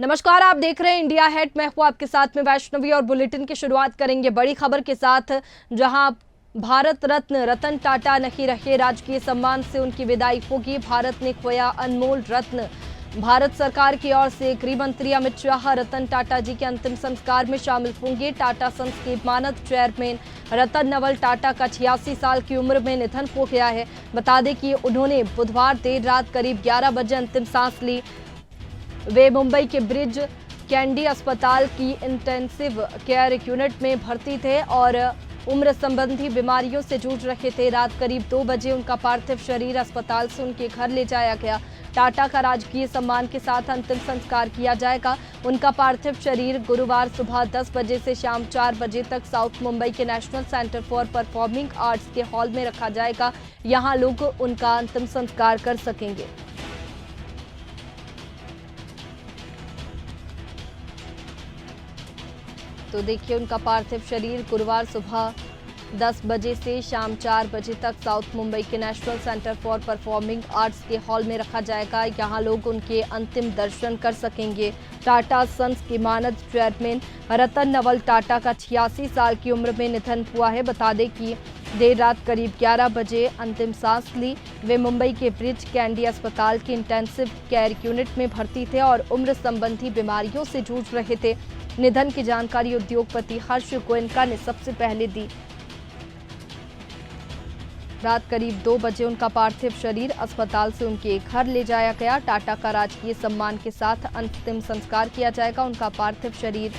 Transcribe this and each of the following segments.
नमस्कार, आप देख रहे हैं इंडिया हेट। मैं हूं आपके साथ में वैष्णवी और बुलेटिन की शुरुआत करेंगे बड़ी खबर के साथ, जहां भारत रत्न रतन टाटा नहीं रहे, राजकीय सम्मान से उनकी विदाई होगी। भारत ने खोया अनमोल रत्न। भारत सरकार की ओर से गृह मंत्री अमित शाह रतन टाटा जी के अंतिम संस्कार में शामिल होंगे। टाटा सन्स के मानद चेयरमैन रतन नवल टाटा का 86 साल की उम्र में निधन हो गया है। बता दें कि उन्होंने बुधवार देर रात करीब 11 बजे अंतिम सांस ली। वे मुंबई के ब्रिज कैंडी अस्पताल की इंटेंसिव केयर यूनिट में भर्ती थे और उम्र संबंधी बीमारियों से जूझ रहे थे। रात करीब 2 बजे उनका पार्थिव शरीर अस्पताल से उनके घर ले जाया गया। टाटा का राजकीय सम्मान के साथ अंतिम संस्कार किया जाएगा। उनका पार्थिव शरीर गुरुवार सुबह 10 बजे से शाम 4 बजे तक साउथ मुंबई के national centre for performing arts के हॉल में रखा जाएगा। यहां लोग उनका अंतिम संस्कार कर सकेंगे। तो देखिए, उनका पार्थिव शरीर गुरुवार सुबह 10 बजे से शाम 4 बजे तक साउथ मुंबई के national centre for performing arts के हॉल में रखा जाएगा। यहां लोग उनके अंतिम दर्शन कर सकेंगे। टाटा सन्स के मानद चेयरमैन रतन नवल टाटा का 86 साल की उम्र में निधन हुआ है। बता दें कि देर रात करीब 11 बजे अंतिम सांस ली। वे मुंबई के ब्रिज कैंडी अस्पताल की इंटेंसिव केयर यूनिट में भर्ती थे और उम्र संबंधी बीमारियों से जूझ रहे थे। निधन की जानकारी उद्योगपति हर्ष गोयनका ने सबसे पहले दी। रात करीब 2 बजे उनका पार्थिव शरीर अस्पताल से उनके घर ले जाया गया। टाटा का राजकीय सम्मान के साथ अंतिम संस्कार किया जाएगा। उनका पार्थिव शरीर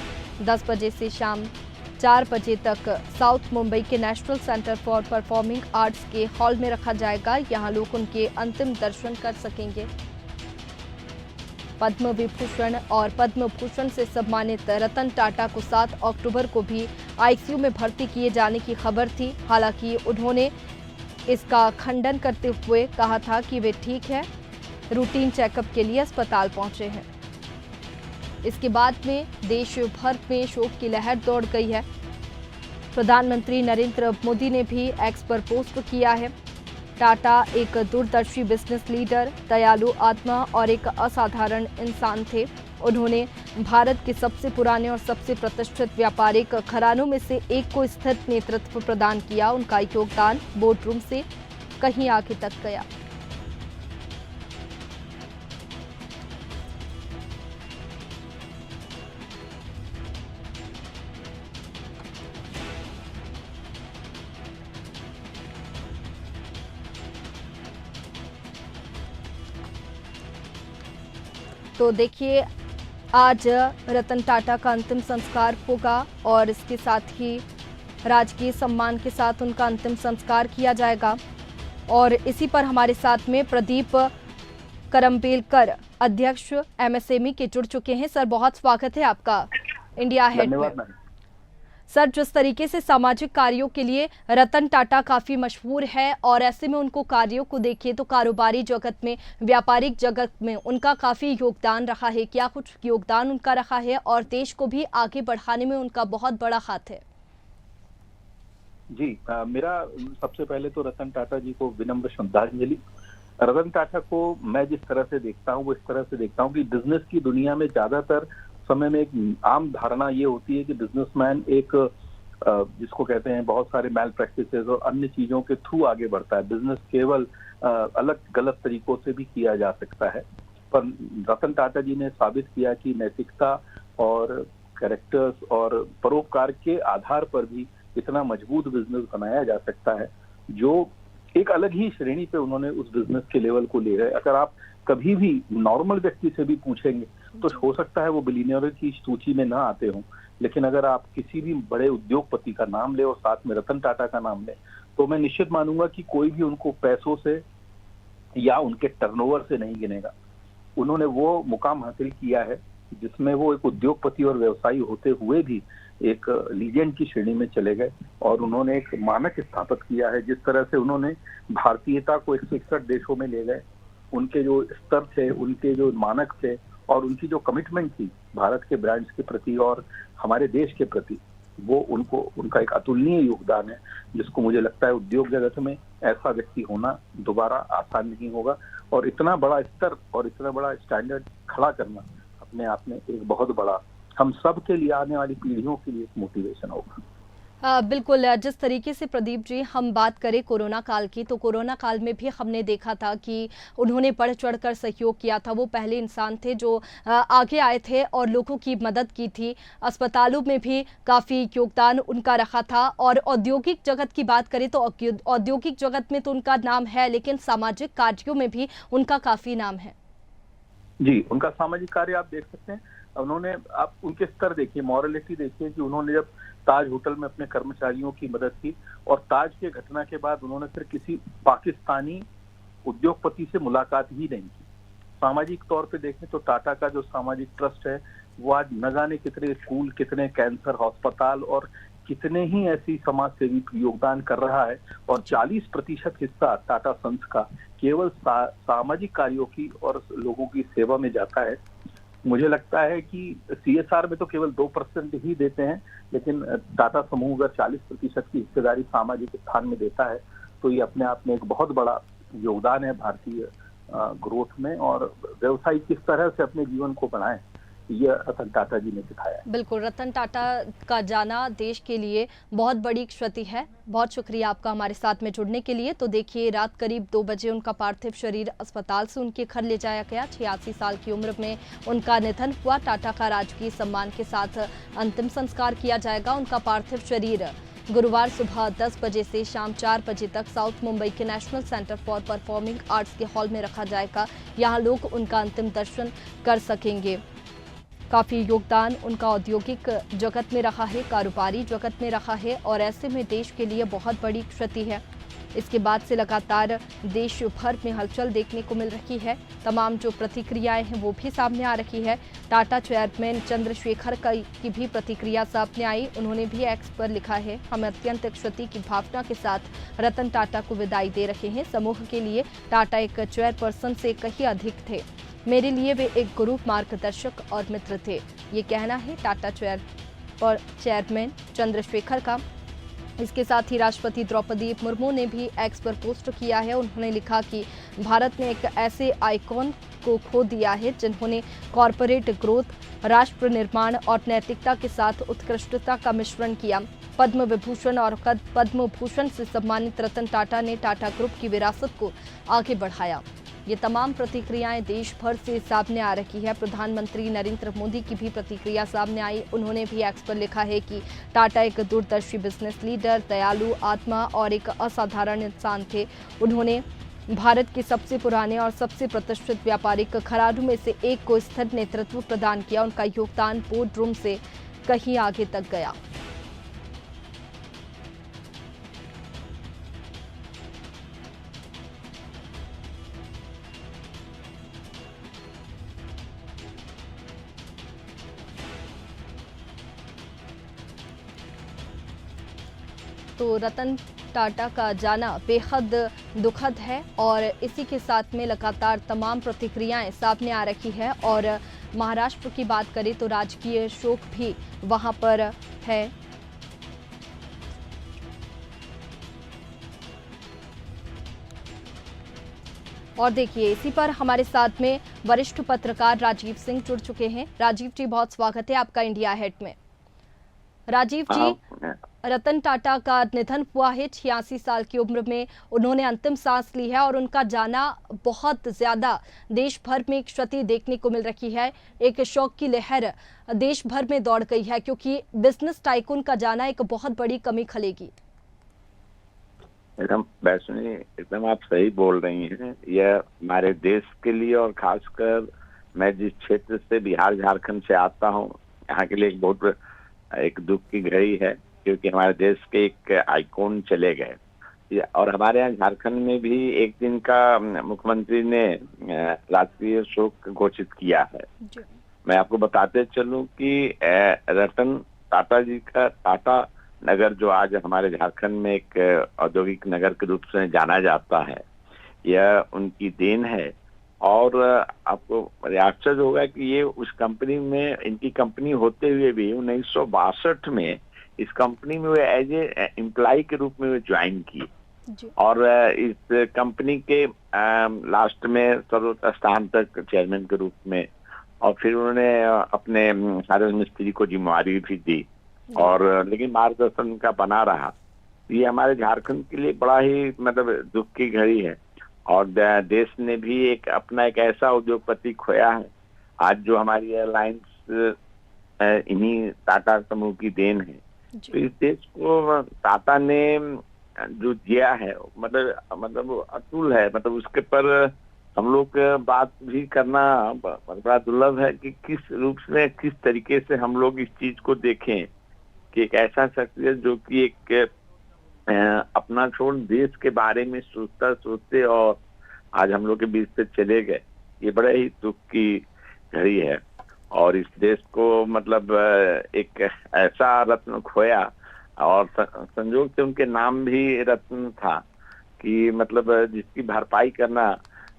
10 बजे से शाम 4 बजे तक साउथ मुंबई के national centre for performing arts के हॉल में रखा जाएगा। यहां लोग उनके अंतिम दर्शन कर सकेंगे। पद्म विभूषण और पद्म भूषण से सम्मानित रतन टाटा को 7 अक्टूबर को भी आईसीयू में भर्ती किए जाने की खबर थी। हालांकि उन्होंने इसका खंडन करते हुए कहा था कि वे ठीक है, रूटीन चेकअप के लिए अस्पताल पहुंचे हैं। इसके बाद में देश भर में शोक की लहर दौड़ गई है। प्रधानमंत्री नरेंद्र मोदी ने भी एक्स पर पोस्ट किया है। टाटा एक दूरदर्शी बिजनेस लीडर, दयालु आत्मा और एक असाधारण इंसान थे। उन्होंने भारत के सबसे पुराने और सबसे प्रतिष्ठित व्यापारिक घरानों में से एक को स्थिर नेतृत्व प्रदान किया। उनका योगदान बोर्डरूम से कहीं आगे तक गया। तो देखिए, आज रतन टाटा का अंतिम संस्कार होगा और इसके साथ ही राजकीय सम्मान के साथ उनका अंतिम संस्कार किया जाएगा। और इसी पर हमारे साथ में प्रदीप करम्बेलकर, अध्यक्ष एमएसएमई के, जुड़ चुके हैं। सर, बहुत स्वागत है आपका इंडिया हेट में। सर, जिस तरीके से सामाजिक कार्यों के लिए रतन टाटा काफी मशहूर है और ऐसे में उनको कार्यों को देखिए तो कारोबारी जगत में, व्यापारिक जगत में उनका काफी योगदान रहा है। क्या कुछ योगदान उनका रहा है और देश को भी आगे बढ़ाने में उनका बहुत बड़ा हाथ है? जी, मेरा सबसे पहले तो रतन टाटा जी को विनम्र श्रद्धांजलि। रतन टाटा को मैं जिस तरह से देखता हूँ वो इस तरह से देखता हूँ कि बिजनेस की दुनिया में ज्यादातर समय में एक आम धारणा ये होती है कि बिजनेसमैन एक जिसको कहते हैं बहुत सारे मैल प्रैक्टिसेस और अन्य चीजों के थ्रू आगे बढ़ता है। बिजनेस केवल अलग गलत तरीकों से भी किया जा सकता है, पर रतन टाटा जी ने साबित किया कि नैतिकता और कैरेक्टर्स और परोपकार के आधार पर भी इतना मजबूत बिजनेस बनाया जा सकता है, जो एक अलग ही श्रेणी पे उन्होंने उस बिजनेस के लेवल को ले गए। अगर आप कभी भी नॉर्मल व्यक्ति से भी पूछेंगे तो हो सकता है वो बिलियनियर की सूची में ना आते हों, लेकिन अगर आप किसी भी बड़े उद्योगपति का नाम ले और साथ में रतन टाटा का नाम ले तो मैं निश्चित मानूंगा कि कोई भी उनको पैसों से या उनके टर्नओवर से नहीं गिनेगा। उन्होंने वो मुकाम हासिल किया है जिसमें वो एक उद्योगपति और व्यवसायी होते हुए भी एक लीजेंड की श्रेणी में चले गए और उन्होंने एक मानक स्थापित किया है। जिस तरह से उन्होंने भारतीयता को 161 देशों में ले गए, उनके जो स्तर थे, उनके जो मानक थे और उनकी जो कमिटमेंट थी भारत के ब्रांड्स के प्रति और हमारे देश के प्रति, वो उनका एक अतुलनीय योगदान है, जिसको मुझे लगता है उद्योग जगत में ऐसा व्यक्ति होना दोबारा आसान नहीं होगा। और इतना बड़ा स्तर और इतना बड़ा स्टैंडर्ड खड़ा करना अपने आप में एक बहुत बड़ा, हम सब के लिए, आने वाली पीढ़ियों के लिए मोटिवेशन होगा। बिल्कुल, जिस तरीके से प्रदीप जी हम बात करें कोरोना काल की, तो कोरोना काल में भी हमने देखा था कि उन्होंने बढ़ चढ़कर सहयोग किया था। वो पहले इंसान थे जो आगे आए थे और लोगों की मदद की थी। अस्पतालों में भी काफ़ी योगदान उनका रखा था। और औद्योगिक जगत की बात करें तो औद्योगिक जगत में तो उनका नाम है, लेकिन सामाजिक कार्यों में भी उनका काफ़ी नाम है। जी, उनका सामाजिक कार्य आप देख सकते हैं। उन्होंने, आप उनके स्तर देखिए, मॉरलिटी देखिए कि उन्होंने जब ताज होटल में अपने कर्मचारियों की मदद की और ताज के घटना के बाद उन्होंने फिर किसी पाकिस्तानी उद्योगपति से मुलाकात ही नहीं की। सामाजिक तौर पे देखें तो टाटा का जो सामाजिक ट्रस्ट है वो आज न जाने कितने स्कूल, कितने कैंसर अस्पताल और कितने ही ऐसी समाज सेवी योगदान कर रहा है। और 40% हिस्सा टाटा सन्स का केवल सामाजिक कार्यों की और लोगों की सेवा में जाता है। मुझे लगता है कि CSR में तो केवल 2% ही देते हैं, लेकिन टाटा समूह अगर 40% की हिस्सेदारी सामाजिक स्थान में देता है तो ये अपने आप में एक बहुत बड़ा योगदान है भारतीय ग्रोथ में। और व्यवसायी किस तरह से अपने जीवन को बढ़ाएं, ये रतन टाटा जी ने दिखाया है। बिल्कुल, रतन टाटा का जाना देश के लिए बहुत बड़ी क्षति है। बहुत शुक्रिया आपका हमारे साथ में जुड़ने के लिए। तो देखिए, रात करीब 2 बजे उनका पार्थिव शरीर अस्पताल से उनके घर ले जाया गया। 86 साल की उम्र में उनका निधन हुआ। टाटा का राजकीय सम्मान के साथ अंतिम संस्कार किया जाएगा। उनका पार्थिव शरीर गुरुवार सुबह 10 बजे से शाम 4 बजे तक साउथ मुंबई के national centre for performing arts के हॉल में रखा जाएगा। यहाँ लोग उनका अंतिम दर्शन कर सकेंगे। काफ़ी योगदान उनका औद्योगिक जगत में रहा है, कारोबारी जगत में रहा है, और ऐसे में देश के लिए बहुत बड़ी क्षति है। इसके बाद से लगातार देश भर में हलचल देखने को मिल रही है। तमाम जो प्रतिक्रियाएं हैं वो भी सामने आ रही है। टाटा चेयरमैन चंद्रशेखर की भी प्रतिक्रिया सामने आई। उन्होंने भी एक्स पर लिखा है, हम अत्यंत क्षति की भावना के साथ रतन टाटा को विदाई दे रहे हैं। समूह के लिए टाटा एक चेयरपर्सन से कहीं अधिक थे। मेरे लिए वे एक गुरु, मार्गदर्शक और मित्र थे। ये कहना है टाटा चेयरमैन चंद्रशेखर का। इसके साथ ही राष्ट्रपति द्रौपदी मुर्मू ने भी एक्स पर पोस्ट किया है। उन्होंने लिखा कि भारत ने एक ऐसे आइकॉन को खो दिया है जिन्होंने कॉरपोरेट ग्रोथ, राष्ट्र निर्माण और नैतिकता के साथ उत्कृष्टता का मिश्रण किया। पद्म विभूषण और पद्म भूषण से सम्मानित रतन टाटा ने टाटा ग्रुप की विरासत को आगे बढ़ाया। ये तमाम प्रतिक्रियाएं देश भर से सामने आ रही है। प्रधानमंत्री नरेंद्र मोदी की भी प्रतिक्रिया सामने आई। उन्होंने भी एक्स पर लिखा है कि टाटा एक दूरदर्शी बिजनेस लीडर, दयालु आत्मा और एक असाधारण इंसान थे। उन्होंने भारत के सबसे पुराने और सबसे प्रतिष्ठित व्यापारिक घरानों में से एक को स्थिर नेतृत्व प्रदान किया। उनका योगदान बोर्ड रूम से कहीं आगे तक गया। तो रतन टाटा का जाना बेहद दुखद है और इसी के साथ में लगातार तमाम प्रतिक्रियाएं सामने आ रही है। और महाराष्ट्र की बात करें तो राजकीय शोक भी वहां पर है। और देखिए, इसी पर हमारे साथ में वरिष्ठ पत्रकार राजीव सिंह जुड़ चुके हैं। राजीव जी, बहुत स्वागत है आपका इंडिया हेट में। राजीव जी, रतन टाटा का निधन हुआ है। 86 साल की उम्र में उन्होंने अंतिम सांस ली है और उनका जाना बहुत ज्यादा देश भर में क्षति देखने को मिल रही है। एक शोक की लहर देश भर में दौड़ गई है क्योंकि बिजनेस टाइकून का जाना एक बहुत बड़ी कमी खलेगी। एकदम वैष्णवी, एकदम आप सही बोल रही हैं। यह हमारे देश के लिए और खासकर मैं जिस क्षेत्र से बिहार झारखंड से आता हूँ, यहाँ के लिए बहुत एक दुख की घड़ी है क्योंकि हमारे देश के एक आइकॉन चले गए। और हमारे यहाँ झारखंड में भी एक दिन का मुख्यमंत्री ने राष्ट्रीय शोक घोषित किया है। मैं आपको बताते चलूं कि रतन टाटा जी का टाटा नगर, जो आज हमारे झारखंड में एक औद्योगिक नगर के रूप से जाना जाता है, यह उनकी देन है। और आपको आश्चर्य होगा कि ये उस कंपनी में, इनकी कंपनी होते हुए भी 1962 में इस कंपनी में वे एज ए एम्प्लॉय के रूप में वे ज्वाइन किए और इस कंपनी के लास्ट में सर्वोच्च स्थान तक चेयरमैन के रूप में और फिर उन्होंने अपने सारे मिस्त्री को जिम्मेवारी भी दी, और लेकिन मार्गदर्शन उनका बना रहा। ये हमारे झारखंड के लिए बड़ा ही मतलब दुख की घड़ी है, और देश ने भी अपना एक ऐसा उद्योगपति खोया है। आज जो हमारी एयरलाइंस इन्हीं टाटा समूह की देन है। तो इस देश को टाटा ने जो दिया है मतलब वो अतुल है। मतलब उसके पर हम लोग बात भी करना बड़ा दुर्लभ है कि किस रूप में, किस तरीके से हम लोग इस चीज को देखें कि एक ऐसा शख्सियत जो कि एक अपना छोड़ देश के बारे में सोचते और आज हम लोग के बीच से चले गए। ये बड़े ही दुख की घड़ी है, और इस देश को मतलब एक ऐसा रत्न खोया, और संयोग से उनके नाम भी रत्न था कि मतलब जिसकी भरपाई करना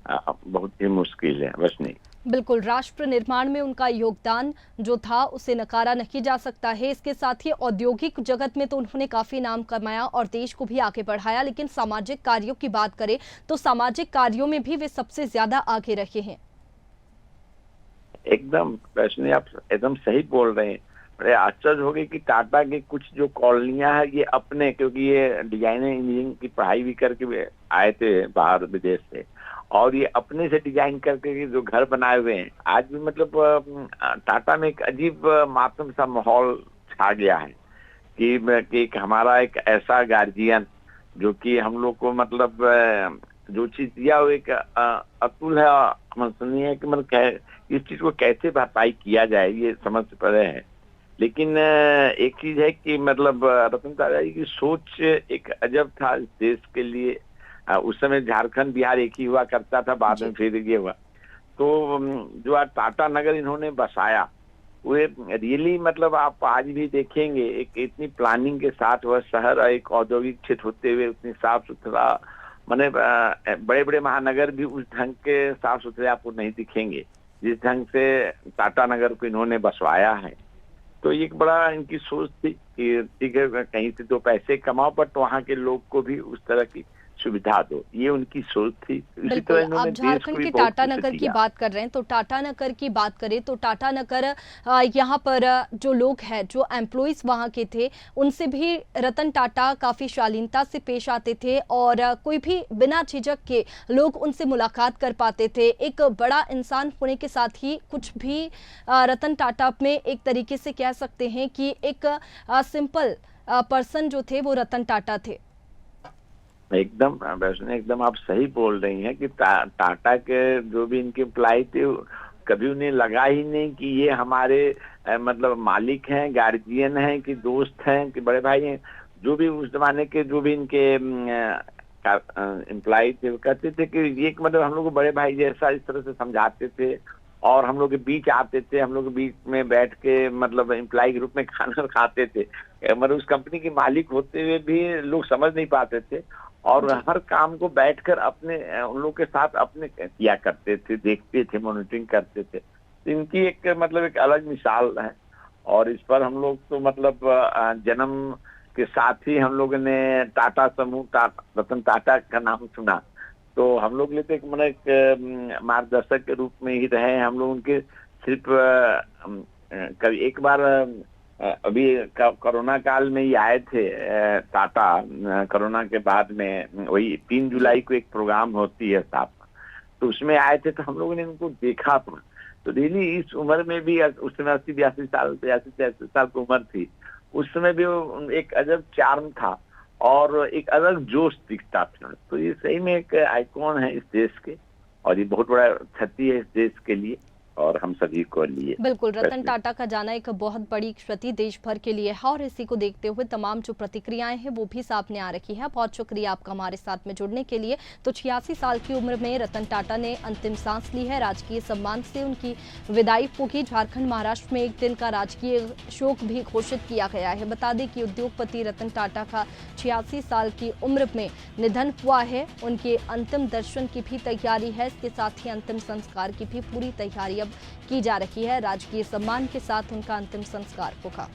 बहुत ही मुश्किल है, बस नहीं। बिल्कुल, राष्ट्र निर्माण में उनका योगदान जो था उसे नकारा नहीं जा सकता है। इसके साथ ही औद्योगिक जगत में तो उन्होंने काफी नाम कमाया और देश को भी आगे बढ़ाया, लेकिन सामाजिक कार्यों की बात करें तो सामाजिक कार्यों में भी वे सबसे ज्यादा आगे रहे हैं। एकदम वैष्णवी, आप एकदम सही बोल रहे हैं। बड़े आश्चर्य हो गए कि टाटा के कुछ जो कॉलोनियां है ये अपने, क्योंकि ये डिजाइनर इंजीनियरिंग की पढ़ाई भी करके आए थे बाहर विदेश से, और ये अपने से डिजाइन करके जो घर बनाए हुए हैं। आज भी मतलब टाटा में एक अजीब मातम सा माहौल छा गया है कि हमारा एक ऐसा गार्जियन जो कि हम लोग को मतलब जो चीज दिया वो एक अतुल है। हम सुनिए कि मतलब इस चीज को कैसे भरपाई किया जाए ये समझ पड़े है। लेकिन एक चीज है कि मतलब रतन टाटा जी की सोच एक अजब था इस देश के लिए। उस समय झारखंड बिहार एक ही हुआ करता था, बाद में फिर ये हुआ। तो जो आज टाटा नगर इन्होंने बसाया वो रियली मतलब आप आज भी देखेंगे एक इतनी प्लानिंग के साथ वह शहर एक औद्योगिक क्षेत्र होते हुए उतनी साफ सुथरा, माने बड़े बड़े महानगर भी उस ढंग के साफ सुथरे आपको नहीं दिखेंगे जिस ढंग से टाटा नगर को इन्होंने बसवाया है। तो ये एक बड़ा इनकी सोच थी कि ठीक है कहीं से दो पैसे कमाओ बट वहाँ के लोग को भी उस तरह की सुविधा दो, ये उनकी सोच थी। इसी तरह इन्होंने आप झारखंड के टाटा नगर की बात कर रहे हैं, तो टाटा नगर की बात करें तो टाटा नगर यहाँ पर जो लोग हैं, जो एम्प्लॉइज वहाँ के थे, उनसे भी रतन टाटा काफी शालीनता से पेश आते थे और कोई भी बिना झिझक के लोग उनसे मुलाकात कर पाते थे। एक बड़ा इंसान होने के साथ ही कुछ भी रतन टाटा में एक तरीके से कह सकते हैं कि एक सिंपल पर्सन जो थे वो रतन टाटा थे। एकदम वैष्णवी, एकदम आप सही बोल रही हैं कि टाटा के जो भी इनके एम्प्लॉय थे कभी उन्हें लगा ही नहीं कि ये हमारे मतलब मालिक हैं, गार्जियन हैं, कि दोस्त हैं, कि बड़े भाई हैं। जो भी उस जमाने के जो भी इनके एम्प्लॉय थे वो कहते थे कि ये मतलब हम लोग को बड़े भाई जैसा इस तरह से समझाते थे, और हम लोग के बीच आते थे, हम लोग के बीच में बैठ के मतलब एम्प्लॉय ग्रुप में खाना खाते थे। मतलब उस कंपनी के मालिक होते हुए भी लोग समझ नहीं पाते थे, और हर काम को बैठकर अपने उन लोग के साथ अपने किया करते थे, देखते थे, मॉनिटरिंग करते थे। तो इनकी एक मतलब एक अलग मिसाल है, और इस पर हम लोग तो मतलब जन्म के साथ ही हम लोगों ने टाटा समूह रतन टाटा का नाम सुना। तो हम लोग लिए तो एक मतलब एक मार्गदर्शक के रूप में ही रहे हैं हम लोग उनके। सिर्फ कभी एक बार अभी कोरोना काल में ही आए थे टाटा, कोरोना के बाद में वही 3 जुलाई को एक प्रोग्राम होती है स्थापना, तो उसमें आए थे। तो हम लोगों ने उनको देखा था, तो रियली इस उम्र में भी, उस समय 80-82 साल 83 साल की उम्र थी, उस समय भी एक अजब चार्म था और एक अलग जोश दिखता था। तो ये सही में एक आइकॉन है इस देश के, और ये बहुत बड़ा क्षति है इस देश के लिए और हम सभी को लिए। बिल्कुल, रतन टाटा का जाना एक बहुत बड़ी क्षति देश भर के लिए है, और इसी को देखते हुए तमाम जो प्रतिक्रियाएं हैं वो भी सामने आ रही है। बहुत शुक्रिया आपका हमारे साथ में जुड़ने के लिए। तो 86 साल की उम्र में रतन टाटा ने अंतिम सांस ली है। राजकीय सम्मान से उनकी विदाई होगी। झारखंड महाराष्ट्र में एक दिन का राजकीय शोक भी घोषित किया गया है। बता दें कि उद्योगपति रतन टाटा का 86 साल की उम्र में निधन हुआ है। उनके अंतिम दर्शन की भी तैयारी है, इसके साथ ही अंतिम संस्कार की भी पूरी तैयारी अब की जा रही है। राजकीय सम्मान के साथ उनका अंतिम संस्कार होगा।